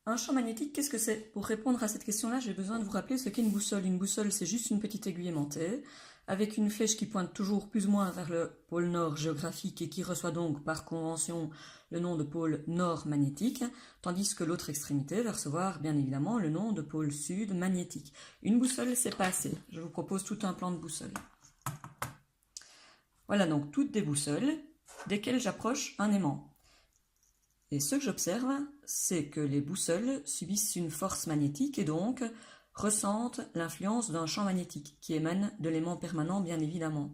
Un champ magnétique, qu'est-ce que c'est? Pour répondre à cette question-là, j'ai besoin de vous rappeler ce qu'est une boussole. Une boussole, c'est juste une petite aiguille aimantée, avec une flèche qui pointe toujours plus ou moins vers le pôle nord géographique et qui reçoit donc par convention le nom de pôle nord magnétique, tandis que l'autre extrémité va recevoir bien évidemment le nom de pôle sud magnétique. Une boussole, c'est pas assez. Je vous propose tout un plan de boussole. Voilà donc toutes des boussoles desquelles j'approche un aimant. Et ce que j'observe, c'est que les boussoles subissent une force magnétique et donc ressentent l'influence d'un champ magnétique qui émane de l'aimant permanent bien évidemment.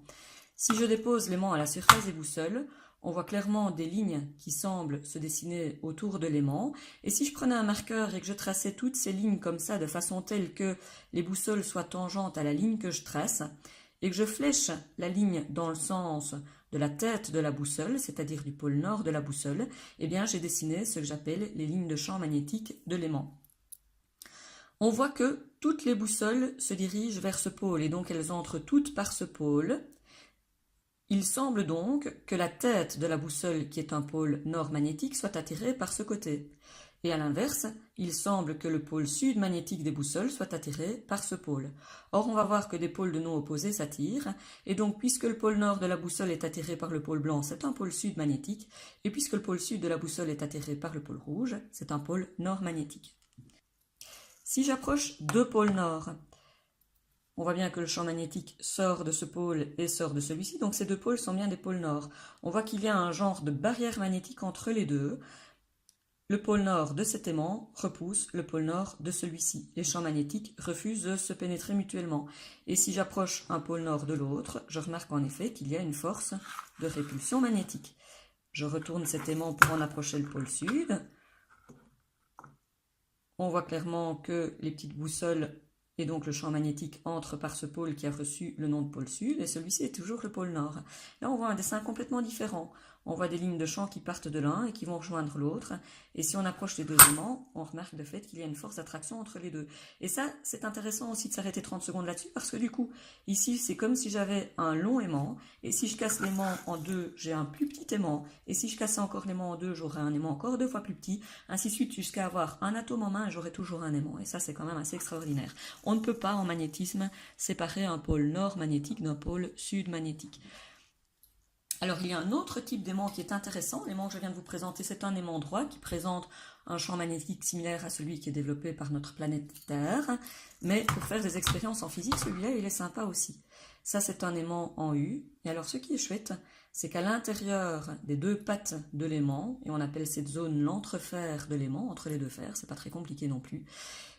Si je dépose l'aimant à la surface des boussoles, on voit clairement des lignes qui semblent se dessiner autour de l'aimant. Et si je prenais un marqueur et que je traçais toutes ces lignes comme ça de façon telle que les boussoles soient tangentes à la ligne que je trace, et que je flèche la ligne dans le sens de la tête de la boussole, c'est-à-dire du pôle nord de la boussole, eh bien j'ai dessiné ce que j'appelle les lignes de champ magnétique de l'aimant. On voit que toutes les boussoles se dirigent vers ce pôle et donc elles entrent toutes par ce pôle. Il semble donc que la tête de la boussole, qui est un pôle nord magnétique, soit attirée par ce côté. Et à l'inverse, il semble que le pôle sud magnétique des boussoles soit attiré par ce pôle. Or, on va voir que des pôles de nom opposés s'attirent, et donc puisque le pôle nord de la boussole est attiré par le pôle blanc, c'est un pôle sud magnétique, et puisque le pôle sud de la boussole est attiré par le pôle rouge, c'est un pôle nord magnétique. Si j'approche deux pôles nord, on voit bien que le champ magnétique sort de ce pôle et sort de celui-ci, donc ces deux pôles sont bien des pôles nord. On voit qu'il y a un genre de barrière magnétique entre les deux. Le pôle nord de cet aimant repousse le pôle nord de celui-ci. Les champs magnétiques refusent de se pénétrer mutuellement. Et si j'approche un pôle nord de l'autre, je remarque en effet qu'il y a une force de répulsion magnétique. Je retourne cet aimant pour en approcher le pôle sud. On voit clairement que les petites boussoles et donc le champ magnétique entre par ce pôle qui a reçu le nom de pôle sud, et celui-ci est toujours le pôle nord. Là, on voit un dessin complètement différent. On voit des lignes de champ qui partent de l'un et qui vont rejoindre l'autre. Et si on approche les deux aimants, on remarque le fait qu'il y a une force d'attraction entre les deux. Et ça, c'est intéressant aussi de s'arrêter 30 secondes là-dessus, parce que du coup, ici, c'est comme si j'avais un long aimant, et si je casse l'aimant en deux, j'ai un plus petit aimant, et si je cassais encore l'aimant en deux, j'aurais un aimant encore deux fois plus petit, ainsi de suite, jusqu'à avoir un atome en main, et j'aurais toujours un aimant. Et ça, c'est quand même assez extraordinaire. On ne peut pas, en magnétisme, séparer un pôle nord magnétique d'un pôle sud magnétique. Alors, il y a un autre type d'aimant qui est intéressant. L'aimant que je viens de vous présenter, c'est un aimant droit qui présente un champ magnétique similaire à celui qui est développé par notre planète Terre. Mais pour faire des expériences en physique, celui-là, il est sympa aussi. Ça, c'est un aimant en U. Et alors, ce qui est chouette, c'est qu'à l'intérieur des deux pattes de l'aimant, et on appelle cette zone l'entrefer de l'aimant, entre les deux fers, c'est pas très compliqué non plus,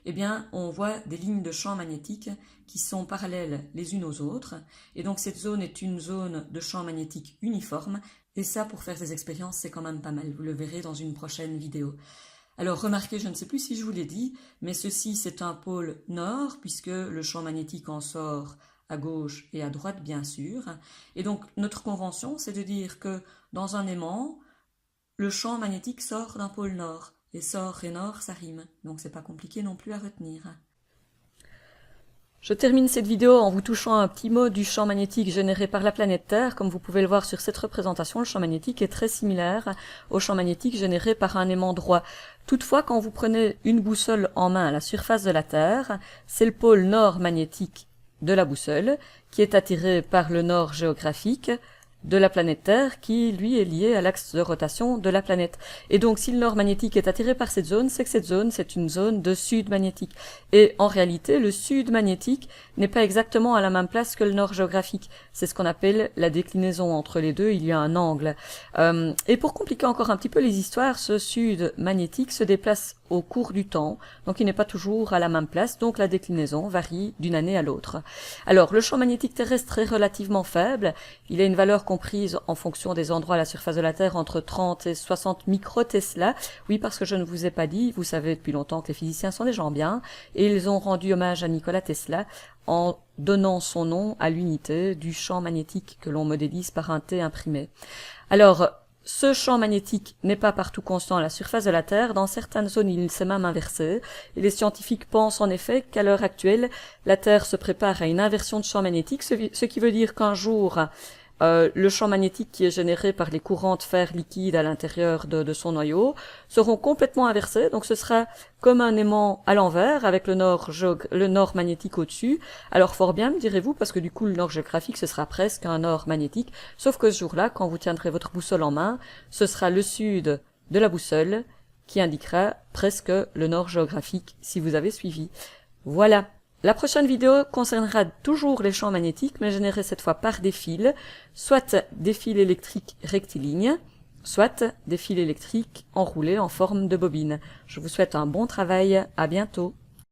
eh bien, on voit des lignes de champ magnétique qui sont parallèles les unes aux autres. Et donc, cette zone est une zone de champ magnétique uniforme. Et ça, pour faire des expériences, c'est quand même pas mal. Vous le verrez dans une prochaine vidéo. Alors, remarquez, je ne sais plus si je vous l'ai dit, mais ceci, c'est un pôle nord, puisque le champ magnétique en sort à gauche et à droite, bien sûr. Et donc, notre convention, c'est de dire que dans un aimant, le champ magnétique sort d'un pôle nord. Et sort et nord, ça rime. Donc, c'est pas compliqué non plus à retenir. Je termine cette vidéo en vous touchant un petit mot du champ magnétique généré par la planète Terre. Comme vous pouvez le voir sur cette représentation, le champ magnétique est très similaire au champ magnétique généré par un aimant droit. Toutefois, quand vous prenez une boussole en main à la surface de la Terre, c'est le pôle nord magnétique de la boussole qui est attiré par le nord géographique de la planète Terre qui, lui, est lié à l'axe de rotation de la planète. Et donc, si le nord magnétique est attiré par cette zone, c'est que cette zone, c'est une zone de sud magnétique. Et en réalité, le sud magnétique n'est pas exactement à la même place que le nord géographique. C'est ce qu'on appelle la déclinaison. Entre les deux, il y a un angle. Et pour compliquer encore un petit peu les histoires, ce sud magnétique se déplace au cours du temps, donc il n'est pas toujours à la même place, donc la déclinaison varie d'une année à l'autre. Alors, le champ magnétique terrestre est relativement faible, il a une valeur comprise en fonction des endroits à la surface de la Terre entre 30 et 60 microtesla. Oui, parce que je ne vous ai pas dit, vous savez depuis longtemps que les physiciens sont des gens bien, et ils ont rendu hommage à Nikola Tesla en donnant son nom à l'unité du champ magnétique que l'on modélise par un T imprimé. Alors, ce champ magnétique n'est pas partout constant à la surface de la Terre. Dans certaines zones, il s'est même inversé. Et les scientifiques pensent en effet qu'à l'heure actuelle, la Terre se prépare à une inversion de champ magnétique, ce qui veut dire qu'un jour, le champ magnétique qui est généré par les courants de fer liquide à l'intérieur de son noyau seront complètement inversés. Donc ce sera comme un aimant à l'envers avec le nord magnétique au-dessus. Alors fort bien, me direz-vous, parce que du coup le nord géographique ce sera presque un nord magnétique. Sauf que ce jour-là, quand vous tiendrez votre boussole en main, ce sera le sud de la boussole qui indiquera presque le nord géographique si vous avez suivi. Voilà. La prochaine vidéo concernera toujours les champs magnétiques, mais générés cette fois par des fils, soit des fils électriques rectilignes, soit des fils électriques enroulés en forme de bobine. Je vous souhaite un bon travail, à bientôt.